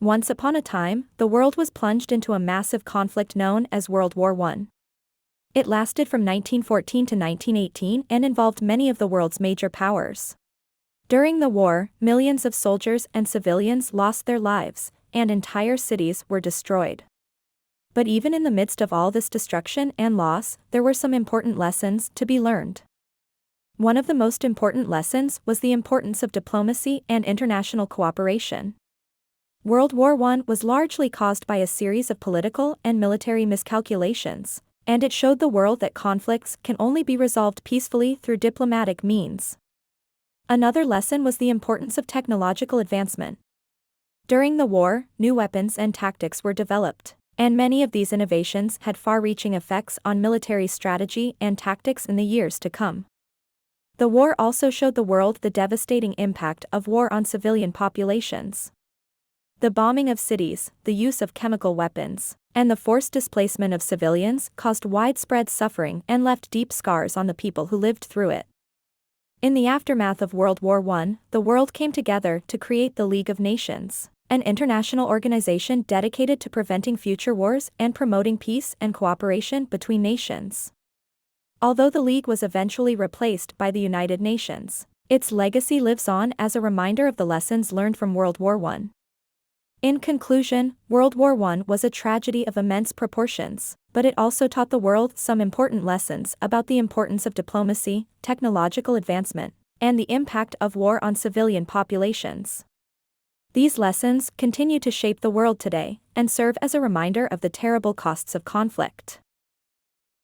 Once upon a time, the world was plunged into a massive conflict known as World War I. It lasted from 1914 to 1918 and involved many of the world's major powers. During the war, millions of soldiers and civilians lost their lives, and entire cities were destroyed. But even in the midst of all this destruction and loss, there were some important lessons to be learned. One of the most important lessons was the importance of diplomacy and international cooperation. World War I was largely caused by a series of political and military miscalculations, and it showed the world that conflicts can only be resolved peacefully through diplomatic means. Another lesson was the importance of technological advancement. During the war, new weapons and tactics were developed, and many of these innovations had far-reaching effects on military strategy and tactics in the years to come. The war also showed the world the devastating impact of war on civilian populations. The bombing of cities, the use of chemical weapons, and the forced displacement of civilians caused widespread suffering and left deep scars on the people who lived through it. In the aftermath of World War I, the world came together to create the League of Nations, an international organization dedicated to preventing future wars and promoting peace and cooperation between nations. Although the League was eventually replaced by the United Nations, its legacy lives on as a reminder of the lessons learned from World War I. In conclusion, World War I was a tragedy of immense proportions, but it also taught the world some important lessons about the importance of diplomacy, technological advancement, and the impact of war on civilian populations. These lessons continue to shape the world today and serve as a reminder of the terrible costs of conflict.